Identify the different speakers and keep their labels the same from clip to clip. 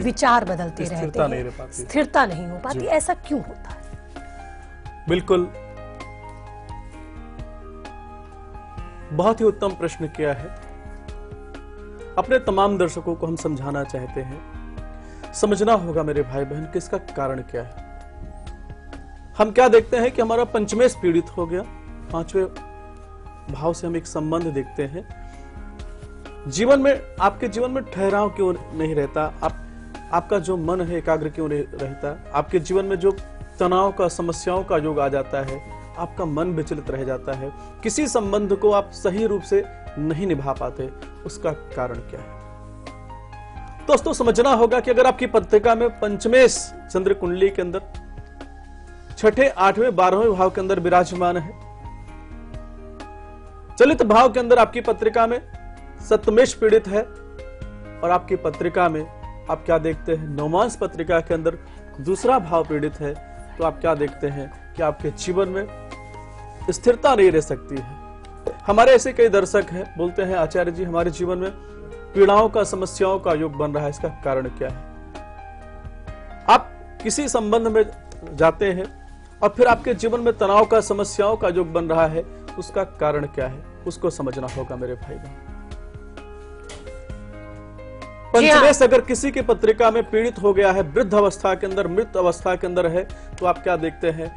Speaker 1: विचार बदलते रहते
Speaker 2: स्थिरता
Speaker 1: हैं,
Speaker 2: नहीं रह पाती,
Speaker 1: स्थिरता नहीं हो पाती, ऐसा क्यों होता है?
Speaker 2: बिल्कुल, बहुत ही उत्तम प्रश्न किया है। अपने तमाम दर्शकों को हम समझाना चाहते हैं, समझना होगा मेरे भाई बहन कि इसका कारण क्या है। हम क्या देखते हैं कि हमारा पंचमेश पीड़ित हो गया, पांचवें भाव से हम एक संबंध देखते हैं। जीवन में, आपके जीवन में ठहराव क्यों नहीं रहता? आपका जो मन है एकाग्र क्यों नहीं रहता? आपके जीवन में जो तनाव का, समस्याओं का योग आ जाता है, आपका मन विचलित रह जाता है, किसी संबंध को आप सही रूप से नहीं निभा पाते, उसका कारण क्या है? दोस्तों, समझना होगा कि अगर आपकी पत्रिका में पंचमेश चंद्र कुंडली के अंदर छठे, आठवें, 12वें भाव के अंदर विराजमान है, चलित भाव के अंदर आपकी पत्रिका में सप्तमेश पीड़ित है, और आपकी पत्रिका में आप क्या देखते हैं, नवमांश पत्रिका के अंदर दूसरा भाव पीड़ित है, तो आप क्या देखते हैं कि आपके जीवन में स्थिरता नहीं रह सकती है। हमारे ऐसे कई दर्शक हैं, बोलते हैं आचार्य जी हमारे जीवन में पीड़ाओं का, समस्याओं का योग बन रहा है, इसका कारण क्या है? आप किसी संबंध में जाते हैं और फिर आपके जीवन में तनाव का, समस्याओं का योग बन रहा है, उसका कारण क्या है? उसको समझना होगा मेरे भाई बहन। पंचमेश अगर किसी की पत्रिका में पीड़ित हो गया है, वृद्ध अवस्था के अंदर, मृत अवस्था के अंदर है, तो आप क्या देखते हैं,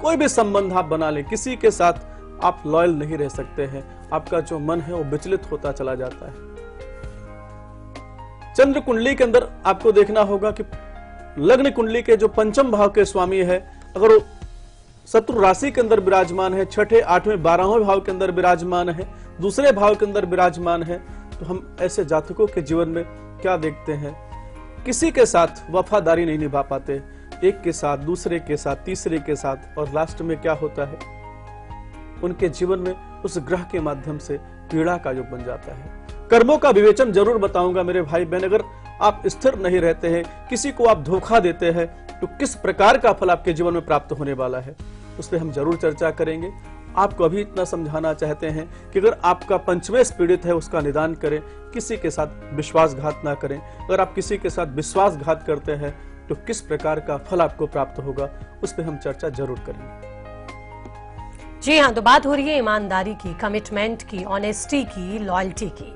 Speaker 2: कोई भी संबंध आप बना लें, किसी के साथ आप लॉयल नहीं रह सकते हैं, आपका जो मन है वो विचलित होता चला जाता है। चंद्र कुंडली के अंदर आपको देखना होगा कि लग्न कुंडली के जो पंचम भाव के स्वामी है, अगर वो शत्रु राशि के अंदर विराजमान है, छठे, आठवें, 12वें भाव के अंदर विराजमान है, दूसरे भाव के अंदर विराजमान है, तो हम ऐसे जातकों के जीवन में क्या देखते हैं, किसी के साथ वफादारी नहीं निभा पाते, एक के साथ, दूसरे के साथ, तीसरे के साथ, और लास्ट में क्या होता है, उनके जीवन में उस ग्रह के माध्यम से पीड़ा का योग बन जाता है। कर्मों का विवेचन जरूर बताऊंगा मेरे भाई बहन। अगर आप स्थिर नहीं रहते हैं, किसी को आप धोखा देते हैं, तो किस प्रकार का फल आपके जीवन में प्राप्त होने वाला है, उस पर हम जरूर चर्चा करेंगे। आपको अभी इतना समझाना चाहते हैं कि अगर आपका पंचमेश पीड़ित है, उसका निदान करें, किसी के साथ विश्वासघात ना करें। अगर आप किसी के साथ विश्वासघात करते हैं तो किस प्रकार का फल आपको प्राप्त होगा, उस पर हम चर्चा जरूर करेंगे।
Speaker 1: जी हाँ, तो बात हो रही है ईमानदारी की, कमिटमेंट की, ऑनेस्टी की, लॉयल्टी की।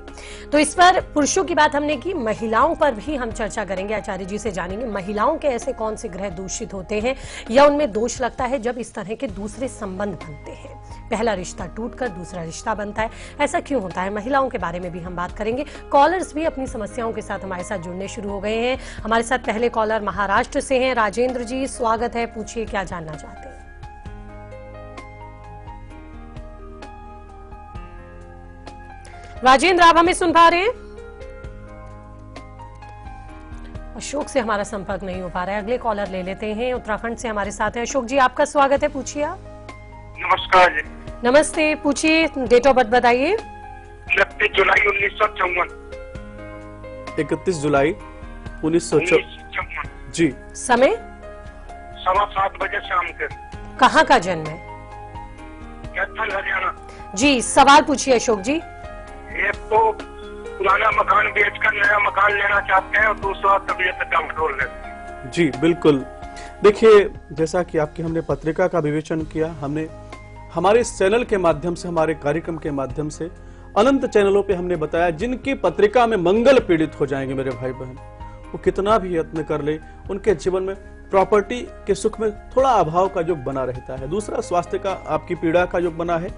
Speaker 1: तो इस पर पुरुषों की बात हमने की, महिलाओं पर भी हम चर्चा करेंगे। आचार्य जी से जानेंगे महिलाओं के ऐसे कौन से ग्रह दूषित होते हैं या उनमें दोष लगता है जब इस तरह के दूसरे संबंध बनते हैं, पहला रिश्ता टूटकर दूसरा रिश्ता बनता है, ऐसा क्यों होता है? महिलाओं के बारे में भी हम बात करेंगे। कॉलर्स भी अपनी समस्याओं के साथ हमारे साथ जुड़ने शुरू हो गए हैं। हमारे साथ पहले कॉलर महाराष्ट्र से हैं, राजेंद्र जी, स्वागत है। पूछिए, क्या जानना चाहते हैं? राजेंद्र, आप हमें सुन पा रहे हैं? अशोक से हमारा संपर्क नहीं हो पा रहा है। अगले कॉलर ले लेते हैं, उत्तराखंड से हमारे साथ है अशोक जी, आपका स्वागत है। पूछिए आप।
Speaker 3: नमस्कार जी।
Speaker 1: नमस्ते, पूछिए, डेट ऑफ बर्थ बताइए।
Speaker 3: 31 जुलाई 1954।
Speaker 2: 31 जुलाई 1954 जी।
Speaker 1: समय?
Speaker 3: 7:15 बजे शाम के।
Speaker 1: कहाँ का जन्म है?
Speaker 3: कैथल, हरियाणा।
Speaker 1: जी, सवाल पूछिए अशोक जी।
Speaker 3: एक तो पुराना मकान बेचकर नया मकान लेना चाहते हैं और दूसरा तबीयत कमजोर है।
Speaker 2: जी बिल्कुल, देखिए जैसा कि आपकी हमने पत्रिका का विवेचन किया, हमने हमारे इस चैनल के माध्यम से, हमारे कार्यक्रम के माध्यम से अनंत चैनलों पे हमने बताया, जिनकी पत्रिका में मंगल पीड़ित हो जाएंगे मेरे भाई बहन, वो कितना भी यत्न कर ले, उनके जीवन में प्रॉपर्टी के सुख में थोड़ा अभाव का योग बना रहता है। दूसरा, स्वास्थ्य का आपकी पीड़ा का योग बना है।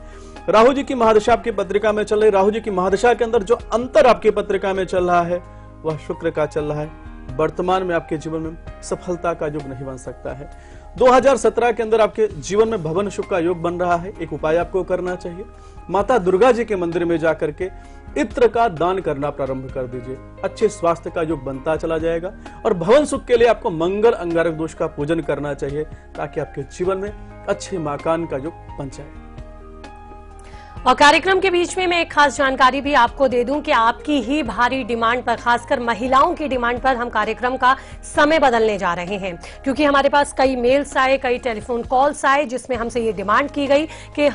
Speaker 2: राहु जी की महादशा आपकी पत्रिका में चल रही, राहु जी की महादशा के अंदर जो अंतर आपकी पत्रिका में चल रहा है वह शुक्र का चल रहा है। वर्तमान में आपके जीवन में सफलता का योग नहीं बन सकता है। 2017 के अंदर आपके जीवन में भवन सुख का योग बन रहा है। एक उपाय आपको करना चाहिए, माता दुर्गा जी के मंदिर में जाकर के इत्र का दान करना प्रारंभ कर दीजिए। अच्छे स्वास्थ्य का योग बनता चला जाएगा। और भवन सुख के लिए आपको मंगल अंगारक दोष का पूजन करना चाहिए, ताकि आपके जीवन में अच्छे मकान का योग बन जाए।
Speaker 1: और कार्यक्रम के बीच में मैं एक खास जानकारी भी आपको दे दूं कि आपकी ही भारी डिमांड पर, खासकर महिलाओं की डिमांड पर, हम कार्यक्रम का समय बदलने जा रहे हैं, क्योंकि हमारे पास कई मेल्स आए, कई टेलीफोन कॉल्स आए, जिसमें हमसे ये डिमांड की गई कि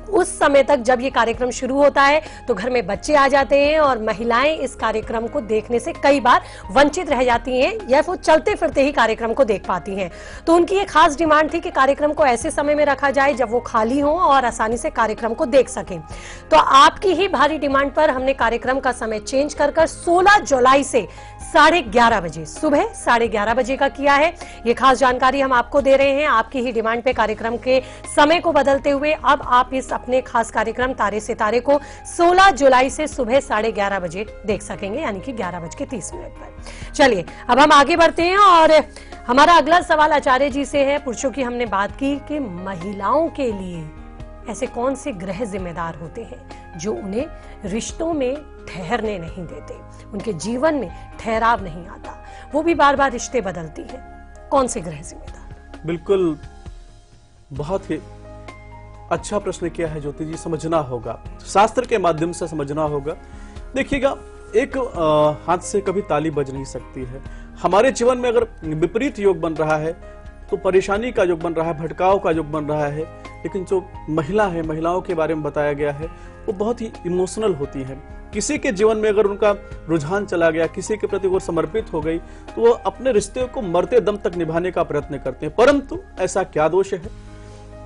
Speaker 1: उस समय तक जब ये कार्यक्रम शुरू होता है तो घर में बच्चे आ जाते हैं और महिलाएं इस कार्यक्रम को देखने से कई बार वंचित रह जाती हैं या वो चलते फिरते ही कार्यक्रम को देख पाती हैं। तो उनकी एक खास डिमांड थी कि कार्यक्रम को ऐसे समय में रखा जाए जब वो खाली हो और आसानी से कार्यक्रम को देख सकें। तो आपकी ही भारी डिमांड पर हमने कार्यक्रम का समय चेंज कर 16 जुलाई से 11:30 बजे, सुबह 11:30 बजे का किया है। ये खास जानकारी हम आपको दे रहे हैं। आपकी ही डिमांड पे कार्यक्रम के समय को बदलते हुए अब आप इस अपने खास कार्यक्रम तारे सितारे को 16 जुलाई से सुबह 11:30 बजे देख सकेंगे, यानी कि 11:30 पर। चलिए अब हम आगे बढ़ते हैं और हमारा अगला सवाल आचार्य जी से है। पुरुषों की हमने बात की कि महिलाओं के लिए ऐसे कौन से ग्रह जिम्मेदार होते हैं जो उन्हें रिश्तों में ठहरने नहीं देते, उनके जीवन में ठहराव नहीं आता, वो भी बार बार रिश्ते बदलती है। कौन से ग्रह जिम्मेदार?
Speaker 2: बिल्कुल, बहुत ही अच्छा प्रश्न किया है ज्योति जी। समझना होगा, शास्त्र के माध्यम से समझना होगा। देखिएगा, एक हाथ से कभी ताली बज नहीं सकती है। हमारे जीवन में अगर विपरीत योग बन रहा है तो परेशानी का योग बन रहा है, भटकाव का योग बन रहा है। लेकिन जो महिला है, महिलाओं के बारे में बताया गया है, वो बहुत ही इमोशनल होती है। किसी के जीवन में अगर उनका रुझान चला गया, किसी के प्रति वो समर्पित हो गई, तो वो अपने रिश्ते को मरते दम तक निभाने का प्रयत्न करते हैं। परंतु ऐसा क्या दोष है?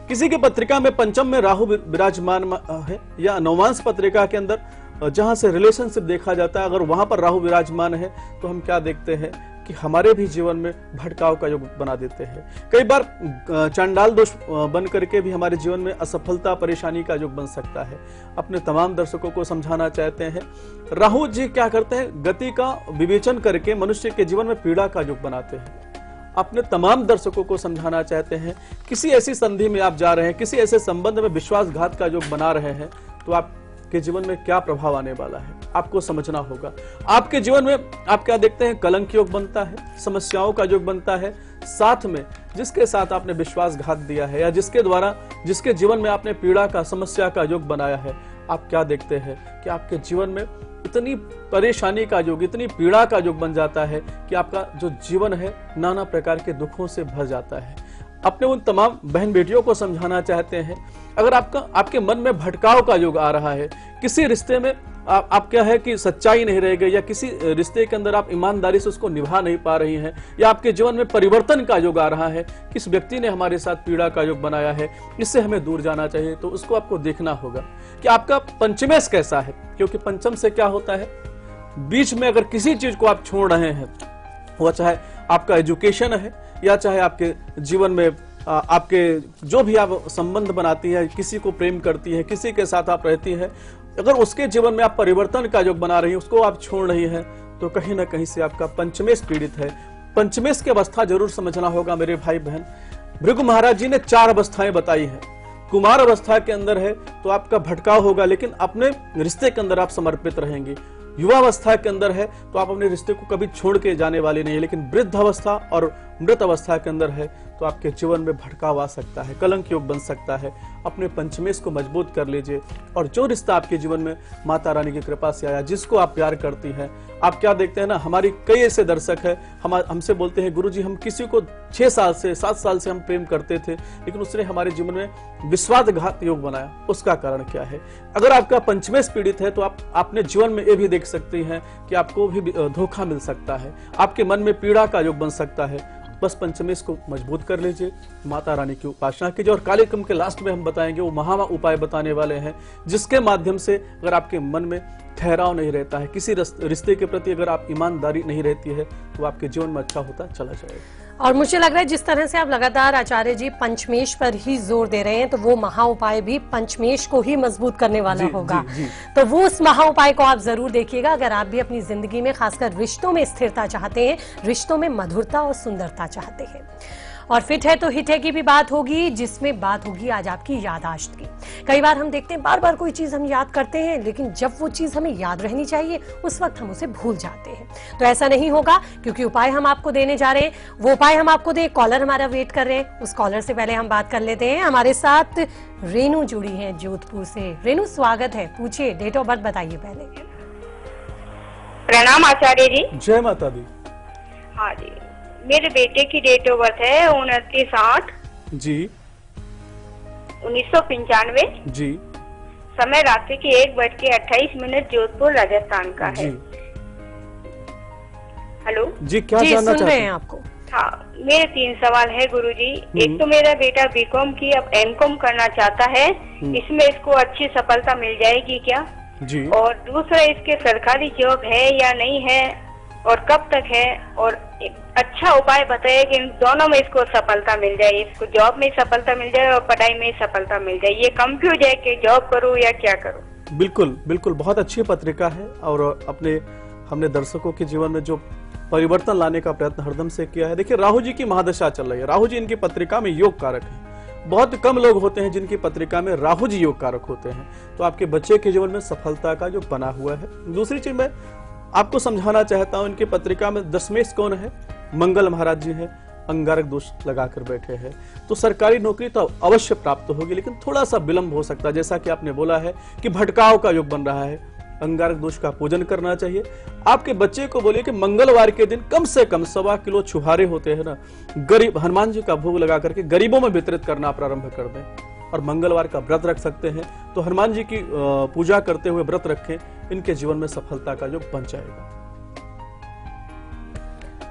Speaker 2: किसी की पत्रिका में पंचम में राहु विराजमान है या नवमांश पत्रिका के अंदर जहां से रिलेशनशिप देखा जाता है, अगर वहां पर राहु विराजमान है तो हम क्या देखते हैं कि हमारे भी जीवन में भटकाव का योग बना देते हैं। कई बार चांडाल दोष बन करके भी हमारे जीवन में असफलता, परेशानी का योग बन सकता है। अपने तमाम दर्शकों को समझाना चाहते हैं, राहु जी क्या करते हैं, गति का विवेचन करके मनुष्य के जीवन में पीड़ा का योग बनाते हैं। अपने तमाम दर्शकों को समझाना चाहते हैं, किसी ऐसी संधि में आप जा रहे हैं, किसी ऐसे संबंध में विश्वासघात का योग बना रहे हैं, तो आपके जीवन में क्या प्रभाव आने वाला है, आपको समझना होगा। आपके जीवन में आप क्या देखते हैं, कलंक योग बनता है, समस्याओं का योग बनता है। साथ में जिसके साथ आपने विश्वासघात दिया है या जिसके जीवन में आपने पीड़ा का, समस्या का योग बनाया है, आप क्या देखते हैं कि आपके जीवन में इतनी परेशानी का योग, इतनी पीड़ा का योग बन जाता है कि आपका जो जीवन है नाना प्रकार के दुखों से भर जाता है। अपने उन तमाम बहन बेटियों को समझाना चाहते हैं, अगर आपके मन में भटकाव का योग आ रहा है, किसी रिश्ते में आप क्या है कि सच्चाई नहीं रह गई, या किसी रिश्ते के अंदर आप ईमानदारी से उसको निभा नहीं पा रही हैं, या आपके जीवन में परिवर्तन का योग आ रहा है, किस व्यक्ति ने हमारे साथ पीड़ा का योग बनाया है, इससे हमें दूर जाना चाहिए, तो उसको आपको देखना होगा कि आपका पंचमेश कैसा है। क्योंकि पंचम से क्या होता है, बीच में अगर किसी चीज को आप छोड़ रहे हैं, वो चाहे आपका एजुकेशन है या चाहे आपके जीवन में आपके जो भी आप संबंध बनाती है, किसी को प्रेम करती है, किसी के साथ आप रहती है, अगर उसके जीवन में आप परिवर्तन का योग बना रही है, उसको आप छोड़ रही हैं, तो कहीं ना कहीं से आपका पंचमेश पीड़ित है। पंचमेश की अवस्था जरूर समझना होगा मेरे भाई बहन। भृगु महाराज जी ने 4 अवस्थाएं बताई हैं। कुमार अवस्था के अंदर है तो आपका भटकाव होगा, लेकिन अपने रिश्ते के अंदर आप समर्पित रहेंगे। युवा अवस्था के अंदर है तो आप अपने रिश्ते को कभी छोड़ के जाने वाले नहीं है। लेकिन वृद्ध अवस्था और मृत अवस्था के अंदर है तो आपके जीवन में भटकाव आ सकता है, कलंक योग बन सकता है। अपने पंचमेश को मजबूत कर लीजिए, और जो रिश्ता आपके जीवन में माता रानी की कृपा से आया, जिसको आप प्यार करती हैं, आप क्या देखते हैं ना, हमारी कई ऐसे दर्शक है हमसे बोलते हैं, गुरुजी हम किसी को 6 साल से 7 साल से हम प्रेम करते थे, लेकिन उसने हमारे जीवन में विश्वासघात योग बनाया, उसका कारण क्या है? अगर आपका पंचमेश पीड़ित है तो आप अपने जीवन में ये भी देख सकती हैं कि आपको भी धोखा मिल सकता है, आपके मन में पीड़ा का योग बन सकता है। बस पंचमेश को मजबूत कर लीजिए, माता रानी की उपासना कीजिए, और कार्यक्रम के लास्ट में हम बताएंगे वो महा उपाय बताने वाले हैं, जिसके माध्यम से अगर आपके मन में ठहराव नहीं रहता है, किसी रिश्ते के प्रति अगर आप ईमानदारी नहीं रहती है, तो आपके जीवन में अच्छा होता चला जाएगा।
Speaker 1: और मुझे लग रहा है जिस तरह से आप लगातार आचार्य जी पंचमेश पर ही जोर दे रहे हैं, तो वो महा उपाय भी पंचमेश को ही मजबूत करने वाला होगा। तो वो उस महा उपाय को आप जरूर देखिएगा, अगर आप भी अपनी जिंदगी में खासकर रिश्तों में स्थिरता चाहते हैं, रिश्तों में मधुरता और सुंदरता चाहते हैं। और फिट है तो हिट है की भी बात होगी, जिसमें बात होगी आज आपकी याददाश्त की। कई बार हम देखते हैं बार बार कोई चीज हम याद करते हैं, लेकिन जब वो चीज हमें याद रहनी चाहिए उस वक्त हम उसे भूल जाते हैं। तो ऐसा नहीं होगा, क्योंकि उपाय हम आपको देने जा रहे हैं। वो उपाय हम आपको दे, कॉलर हमारा वेट कर रहे हैं। उस कॉलर से पहले हम बात कर लेते हैं। हमारे साथ रेनू जुड़ी है जोधपुर से। रेनू स्वागत है, पूछिए, डेट ऑफ बर्थ बताइए पहले।
Speaker 4: प्रणाम आचार्य जी।
Speaker 2: जय माता दी।
Speaker 4: हाँ जी, मेरे बेटे की डेट ऑफ बर्थ है 29/8
Speaker 2: जी
Speaker 4: 1995
Speaker 2: जी
Speaker 4: समय रात्रि के 1:28 जोधपुर राजस्थान का है। हेलो
Speaker 2: जी, क्या
Speaker 1: जी
Speaker 2: जानना
Speaker 1: सुन
Speaker 2: चाहते
Speaker 1: रहे हैं
Speaker 2: हैं?
Speaker 1: आपको।
Speaker 4: हाँ, मेरे 3 सवाल है गुरुजी। एक तो मेरा बेटा बीकॉम की अब एमकॉम करना चाहता है, इसमें इसको अच्छी सफलता मिल जाएगी क्या?
Speaker 2: जी,
Speaker 4: और दूसरा, इसके सरकारी जॉब है या नहीं है और कब तक है? और एक अच्छा उपाय बताइए कि इन दोनों में इसको सफलता मिल जाए, इसको जॉब में सफलता मिल जाए और पढ़ाई में सफलता मिल जाए। ये कंफ्यूज है कि जॉब करूं या क्या करूं।
Speaker 2: बिल्कुल बिल्कुल, बहुत अच्छी पत्रिका है और हमने दर्शकों के जीवन में जो परिवर्तन लाने का प्रयत्न हरदम से किया है। देखिए, राहु जी की महादशा चल रही है। राहु जी इनकी पत्रिका में योग कारक है। बहुत कम लोग होते हैं जिनकी पत्रिका में राहु जी योग कारक होते हैं। तो आपके बच्चे के जीवन में सफलता का योग बना हुआ है। दूसरी चीज मैं आपको समझाना चाहता हूं, इनकी पत्रिका में दशमेश कौन है? मंगल महाराज जी हैं, अंगारक दोष लगाकर बैठे हैं। तो सरकारी नौकरी तो अवश्य प्राप्त होगी, लेकिन थोड़ा सा विलंब हो सकता है। जैसा कि आपने बोला है कि भटकाव का योग बन रहा है, अंगारक दोष का पूजन करना चाहिए। आपके बच्चे को बोलिए कि मंगलवार के दिन कम से कम 1.25 किलो छुहारे होते हैं ना, गरीब हनुमान जी का भोग लगा करके गरीबों में वितरित करना प्रारंभ कर दें। और मंगलवार का व्रत रख सकते हैं, तो हनुमान जी की पूजा करते हुए व्रत रखें, इनके जीवन में सफलता का योग बन जाएगा।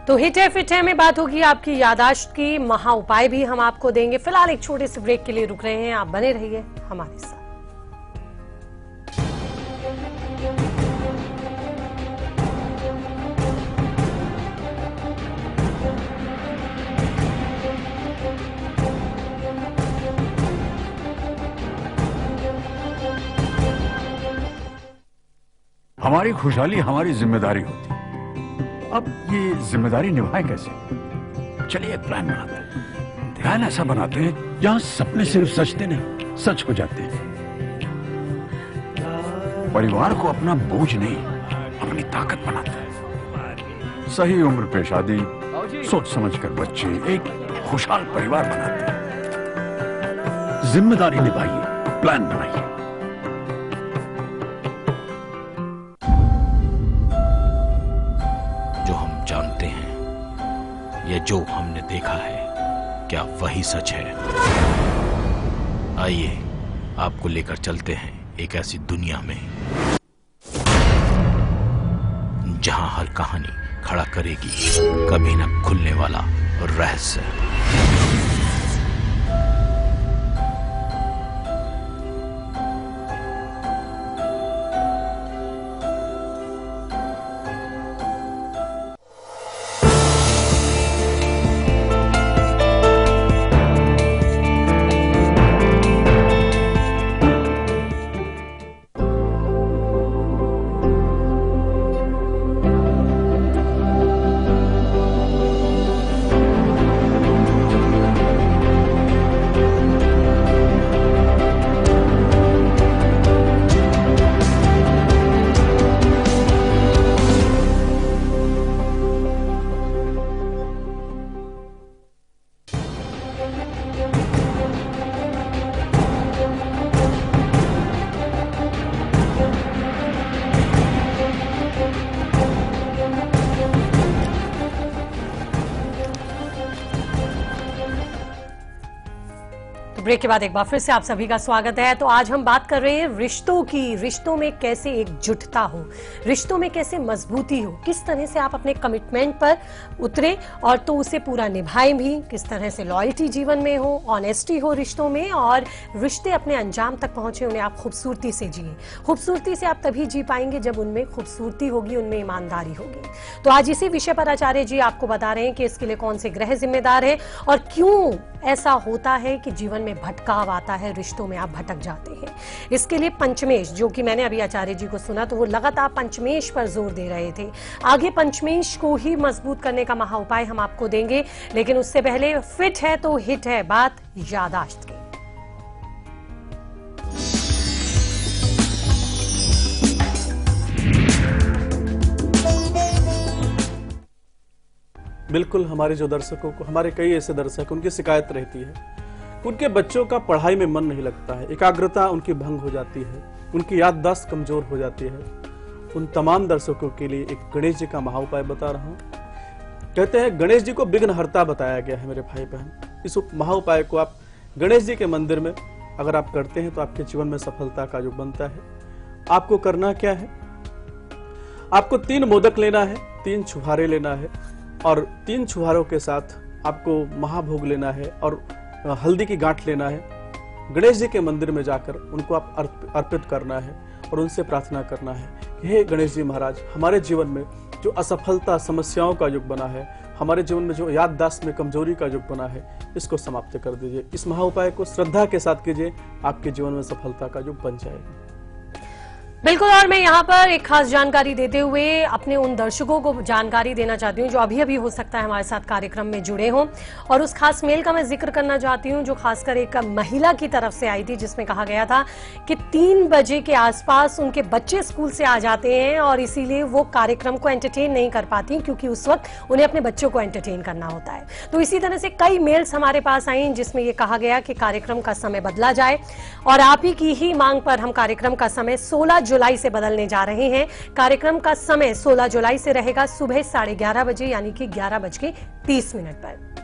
Speaker 1: तो हिट है फिट है में बात होगी आपकी यादाश्त की, महा उपाय भी हम आपको देंगे। फिलहाल एक छोटे से ब्रेक के लिए रुक रहे हैं, आप बने रहिए हमारे साथ।
Speaker 5: हमारी खुशहाली हमारी जिम्मेदारी होती है। अब ये जिम्मेदारी निभाएं कैसे? चलिए एक प्लान बनाते हैं। प्लान ऐसा बनाते हैं जहां सपने सिर्फ सचते नहीं, सच हो जाते हैं। परिवार को अपना बोझ नहीं, अपनी ताकत बनाते हैं। सही उम्र पे शादी, सोच समझकर बच्चे, एक खुशहाल परिवार बनाते हैं। जिम्मेदारी निभाइए, प्लान बनाइए।
Speaker 6: ये जो हमने देखा है, क्या वही सच है? आइए आपको लेकर चलते हैं एक ऐसी दुनिया में जहां हर कहानी खड़ा करेगी कभी न खुलने वाला रहस्य।
Speaker 1: ब्रेक के बाद एक बार फिर से आप सभी का स्वागत है। तो आज हम बात कर रहे हैं रिश्तों की। रिश्तों में कैसे एकजुटता हो, रिश्तों में कैसे मजबूती हो, किस तरह से आप अपने कमिटमेंट पर उतरे और तो उसे पूरा निभाएं भी, किस तरह से लॉयल्टी जीवन में हो, ऑनेस्टी हो रिश्तों में, और रिश्ते अपने अंजाम तक पहुंचे उन्हें आप खूबसूरती से जिए। खूबसूरती से आप तभी जी पाएंगे जब उनमें खूबसूरती होगी, उनमें ईमानदारी होगी। तो आज इसी विषय पर आचार्य जी आपको बता रहे हैं कि इसके लिए कौन से ग्रह जिम्मेदार है और क्यों ऐसा होता है कि जीवन में भटकाव आता है, रिश्तों में आप भटक जाते हैं। इसके लिए पंचमेश, जो कि मैंने अभी आचार्य जी को सुना तो वो लगातार पंचमेश पर जोर दे रहे थे। आगे पंचमेश को ही मजबूत करने का महा उपाय हम आपको देंगे, लेकिन उससे पहले फिट है तो हिट है, बात यादाश्त की।
Speaker 2: बिल्कुल, हमारे जो दर्शकों को, हमारे कई ऐसे दर्शक उनकी शिकायत रहती है, उनके बच्चों का पढ़ाई में मन नहीं लगता है, एकाग्रता उनकी भंग हो जाती है, उनकी याददाश्त कमजोर हो जाती है। उन तमाम दर्शकों के लिए एक गणेश जी का महा उपाय बता रहा हूँ। कहते हैं गणेश जी को विघ्नहर्ता बताया गया है मेरे भाई बहन। इस महा उपाय को आप गणेश जी के मंदिर में अगर आप करते हैं तो आपके जीवन में सफलता का योग बनता है। आपको करना क्या है, आपको 3 मोदक लेना है, 3 छुहारे लेना है और 3 छुहारों के साथ आपको महाभोग लेना है और हल्दी की गांठ लेना है। गणेश जी के मंदिर में जाकर उनको आप अर्पित करना है और उनसे प्रार्थना करना है कि हे गणेश जी महाराज, हमारे जीवन में जो असफलता, समस्याओं का युग बना है, हमारे जीवन में जो याददाश्त में कमजोरी का युग बना है, इसको समाप्त कर दीजिए। इस महा उपाय को श्रद्धा के साथ कीजिए, आपके जीवन में सफलता का युग बन जाएगा।
Speaker 1: बिल्कुल। और मैं यहाँ पर एक खास जानकारी देते हुए अपने उन दर्शकों को जानकारी देना चाहती हूँ जो अभी अभी हो सकता है हमारे साथ कार्यक्रम में जुड़े हों, और उस खास मेल का मैं जिक्र करना चाहती हूँ जो खासकर एक महिला की तरफ से आई थी, जिसमें कहा गया था कि 3 बजे के आसपास उनके बच्चे स्कूल से आ जाते हैं और इसीलिए वो कार्यक्रम को एंटरटेन नहीं कर पाती, क्योंकि उस वक्त उन्हें अपने बच्चों को एंटरटेन करना होता है। तो इसी तरह से कई मेल्स हमारे पास आई जिसमें यह कहा गया कि कार्यक्रम का समय बदला जाए, और आप ही की ही मांग पर हम कार्यक्रम का समय 16 जुलाई से बदलने जा रहे हैं। कार्यक्रम का समय 16 जुलाई से रहेगा सुबह 11:30 बजे, यानी कि 11:30 पर।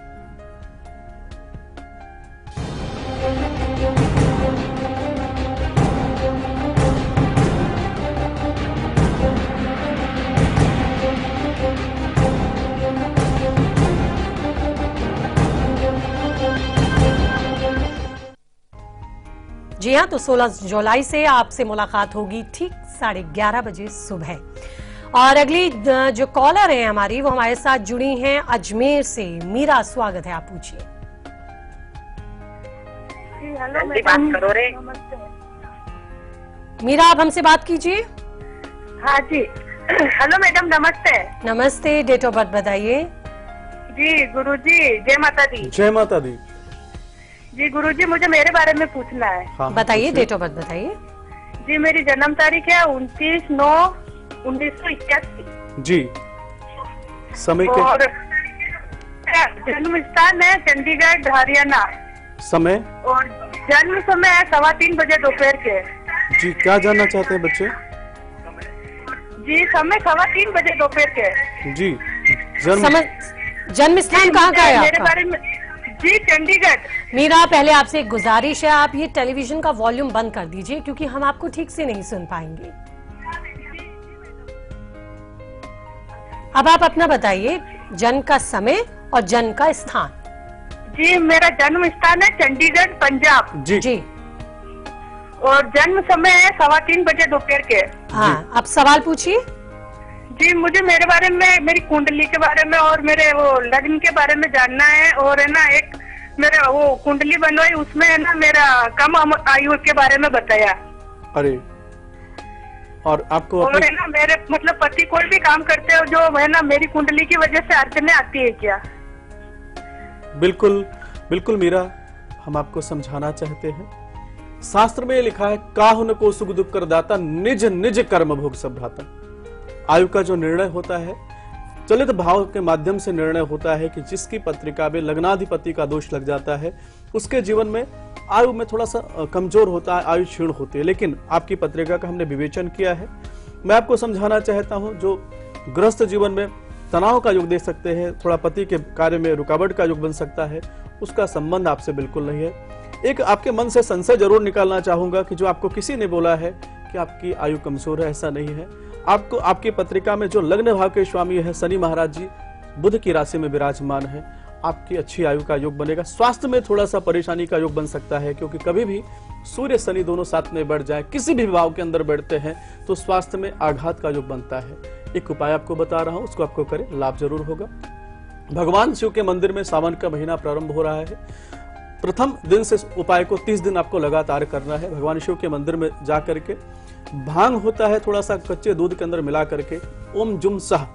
Speaker 1: जी हाँ, तो 16 जुलाई से आपसे मुलाकात होगी ठीक 11:30 बजे सुबह। और अगली जो कॉलर है हमारी, वो हमारे साथ जुड़ी हैं अजमेर से। मीरा, स्वागत है, आप पूछिए।
Speaker 4: हेलो मैडम,
Speaker 1: नमस्ते मीरा, आप हमसे बात कीजिए।
Speaker 4: हाँ जी, हेलो मैडम, नमस्ते।
Speaker 1: नमस्ते, डेट ऑफ बर्थ बताइए।
Speaker 4: जी गुरुजी, जय माता दी।
Speaker 2: जय माता दी।
Speaker 4: जी गुरुजी, मुझे मेरे बारे में पूछना है।
Speaker 2: हाँ,
Speaker 1: बताइए, डेट ऑफ बर्थ बताइए।
Speaker 4: जी, मेरी जन्म तारीख है 29/9/1981
Speaker 2: जी। समय के
Speaker 4: और जन्म स्थान है चंडीगढ़, हरियाणा।
Speaker 2: समय
Speaker 4: और जन्म समय है 3:15 बजे दोपहर के।
Speaker 2: जी, क्या जानना चाहते हैं बच्चे?
Speaker 4: जी, समय 3:15 बजे दोपहर के।
Speaker 2: जी, जन्म
Speaker 1: स्थान कहाँ का है
Speaker 4: मेरे
Speaker 1: आपका?
Speaker 4: बारे में जी, चंडीगढ़।
Speaker 1: मीरा, पहले आपसे एक गुजारिश है, आप ये टेलीविजन का वॉल्यूम बंद कर दीजिए क्योंकि हम आपको ठीक से नहीं सुन पाएंगे। अब आप अपना बताइए, जन्म का समय और जन्म का स्थान।
Speaker 4: जी, मेरा जन्म स्थान है चंडीगढ़, पंजाब।
Speaker 2: जी।
Speaker 4: और जन्म समय है 3:15 बजे दोपहर के।
Speaker 1: हाँ, आप सवाल पूछिए।
Speaker 4: जी, मुझे मेरे बारे में, मेरी कुंडली के बारे में और मेरे वो लग्न के बारे में जानना है। और है ना, एक मेरा वो कुंडली बनवाई, उसमें है ना मेरा कम आयु के बारे में बताया।
Speaker 2: अरे, और आपको
Speaker 4: और है ना, मेरे मतलब पति कोई भी काम करते हो जो है ना, मेरी कुंडली की वजह से अड़चने आती है क्या?
Speaker 2: बिल्कुल बिल्कुल मीरा, हम आपको समझाना चाहते हैं। शास्त्र में लिखा है, काहुन को सुख दुख कर दाता, निज निज कर्म भोग सब भ्राता। आयु का जो निर्णय होता है, चलित भाव के माध्यम से निर्णय होता है कि जिसकी पत्रिका में लग्नाधिपति का दोष लग जाता है, उसके जीवन में आयु में थोड़ा सा कमजोर होता है, आयु क्षीण होती है। लेकिन आपकी पत्रिका का हमने विवेचन किया है। मैं आपको समझाना चाहता हूं, जो गृहस्थ जीवन में तनाव का योग दे सकते हैं, थोड़ा पति के कार्य में रुकावट का योग बन सकता है, उसका संबंध आपसे बिल्कुल नहीं है। एक आपके मन से संशय जरूर निकालना चाहूंगा कि जो आपको किसी ने बोला है कि आपकी आयु कमजोर है, ऐसा नहीं है। आपको आपकी पत्रिका में जो लग्न भाव के स्वामी है शनि महाराज जी, बुध की राशि में विराजमान है, आपकी अच्छी आयु का योग बनेगा। स्वास्थ्य में थोड़ा सा परेशानी का योग बन सकता है, क्योंकि कभी भी सूर्य शनि दोनों साथ में बढ़ जाए, किसी भी भाव के अंदर बैठते हैं तो स्वास्थ्य में आघात का योग बनता है। एक उपाय आपको बता रहा हूं, उसको आपको करें, लाभ जरूर होगा। भगवान शिव के मंदिर में सावन का महीना प्रारंभ हो रहा है। प्रथम दिन से उपाय को 30 दिन आपको लगातार करना है। भगवान शिव के मंदिर में जा करके भांग होता है, थोड़ा सा कच्चे दूध के अंदर मिला करके ओम जुम सह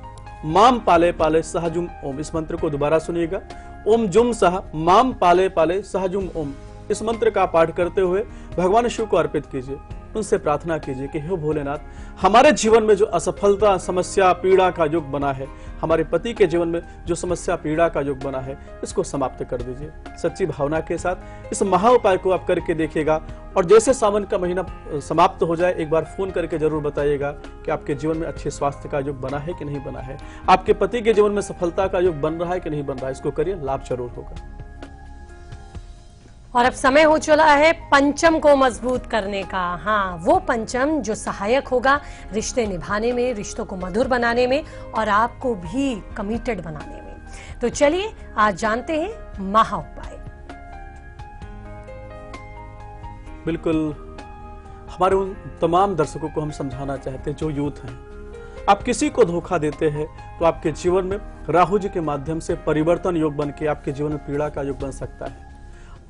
Speaker 2: माम पाले पाले सहजुम ओम, इस मंत्र को दोबारा सुनिएगा। ओम जुम सह माम पाले पाले सहजुम ओम, इस मंत्र का पाठ करते हुए भगवान शिव को अर्पित कीजिए। उनसे प्रार्थना कीजिए कि हे भोलेनाथ, हमारे जीवन में जो असफलता, समस्या, पीड़ा का युग बना है, हमारे पति के जीवन में जो समस्या, पीड़ा का युग बना है, इसको समाप्त कर दीजिए। सच्ची भावना के साथ इस महा उपाय को आप करके देखिएगा, और जैसे सावन का महीना समाप्त हो जाए, एक बार फोन करके जरूर बताइएगा कि आपके जीवन में अच्छे स्वास्थ्य का युग बना है कि नहीं बना है, आपके पति के जीवन में सफलता का युग बन रहा है कि नहीं बन रहा है। इसको करिए, लाभ जरूर होगा।
Speaker 1: और अब समय हो चला है पंचम को मजबूत करने का। हाँ, वो पंचम जो सहायक होगा रिश्ते निभाने में, रिश्तों को मधुर बनाने में और आपको भी कमिटेड बनाने में। तो चलिए आज जानते हैं महा उपाय।
Speaker 2: बिल्कुल, हमारे उन तमाम दर्शकों को हम समझाना चाहते हैं जो यूथ हैं, आप किसी को धोखा देते हैं तो आपके जीवन में राहु जी के माध्यम से परिवर्तन योग बन के आपके जीवन में पीड़ा का योग बन सकता है।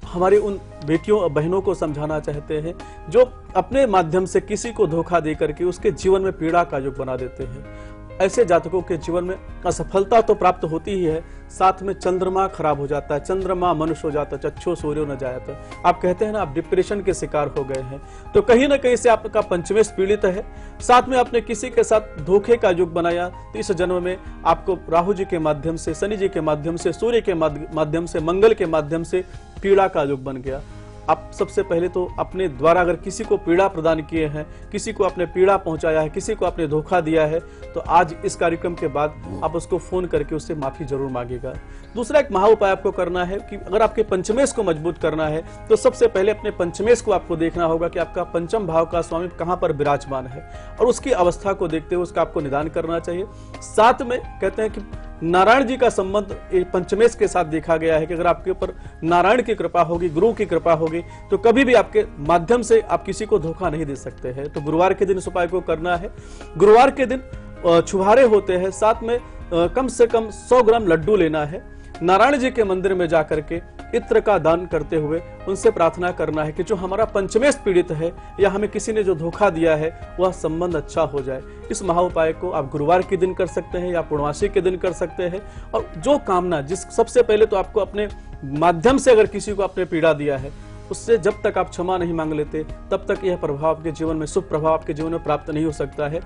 Speaker 2: हमारी उन बेटियों और बहनों को समझाना चाहते हैं जो अपने माध्यम से किसी को धोखा दे करके उसके जीवन में पीड़ा का योग बना देते हैं। ऐसे जातकों के जीवन में असफलता तो प्राप्त होती ही है, साथ में चंद्रमा खराब हो जाता है, चंद्रमा मनुष्य हो जाता है, चक्षु सूर्य न जाता। आप कहते हैं ना, आप डिप्रेशन के शिकार हो गए हैं, तो कहीं ना कहीं से आपका पंचमेश पीड़ित है, साथ में आपने किसी के साथ धोखे का युग बनाया, तो इस जन्म में आपको राहु जी के माध्यम से, शनि जी के माध्यम से, सूर्य के माध्यम से, मंगल के माध्यम से पीड़ा का युग बन गया। आप सबसे पहले तो अपने द्वारा अगर किसी को पीड़ा प्रदान किए हैं, किसी को आपने पीड़ा पहुंचाया है, किसी को आपने धोखा दिया है, तो आज इस कार्यक्रम के बाद आप उसको फोन करके उससे माफी जरूर मांगेगा। दूसरा एक महा उपाय आपको करना है कि अगर आपके पंचमेश को मजबूत करना है तो सबसे पहले अपने पंचमेश को आपको देखना होगा कि आपका पंचम भाव का स्वामी कहां पर विराजमान है और उसकी अवस्था को देखते हुए उसका आपको निदान करना चाहिए। साथ में कहते हैं कि नारायण जी का संबंध पंचमेश के साथ देखा गया है कि अगर आपके ऊपर नारायण की कृपा होगी, गुरु की कृपा होगी, तो कभी भी आपके माध्यम से आप किसी को धोखा नहीं दे सकते हैं। तो गुरुवार के दिन इस उपाय को करना है। गुरुवार के दिन छुहारे होते हैं, साथ में कम से कम 100 ग्राम लड्डू लेना है। नारायण जी के मंदिर में जाकर के इत्र का दान करते हुए उनसे प्रार्थना करना है कि जो हमारा पंचमेश पीड़ित है या हमें किसी ने जो धोखा दिया है वह संबंध अच्छा हो जाए। इस महा उपाय को आप गुरुवार के दिन कर सकते हैं या पूर्णमासी के दिन कर सकते हैं। और जो कामना सबसे पहले तो आपको अपने माध्यम से अगर किसी को आपने पीड़ा दिया है, उससे जब तक आप क्षमा नहीं मांग लेते तब तक यह प्रभाव आपके जीवन में, शुभ प्रभाव आपके जीवन में प्राप्त नहीं हो सकता है।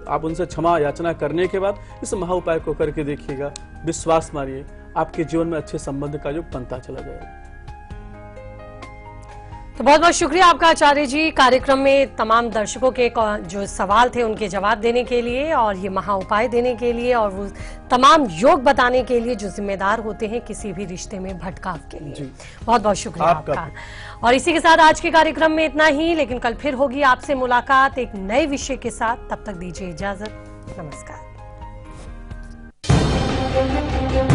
Speaker 2: आप उनसे क्षमा याचना करने के बाद इस महा उपाय को करके देखिएगा, विश्वास मानिए आपके जीवन में अच्छे संबंध का योग बनता चला जाएगा।
Speaker 1: तो बहुत बहुत शुक्रिया आपका आचार्य जी, कार्यक्रम में तमाम दर्शकों के जो सवाल थे उनके जवाब देने के लिए और ये महा उपाय देने के लिए और वो तमाम योग बताने के लिए जो जिम्मेदार होते हैं किसी भी रिश्ते में भटकाव के लिए। बहुत बहुत शुक्रिया आपका। और इसी के साथ आज के कार्यक्रम में इतना ही, लेकिन कल फिर होगी आपसे मुलाकात एक नए विषय के साथ। तब तक दीजिए इजाजत, नमस्कार।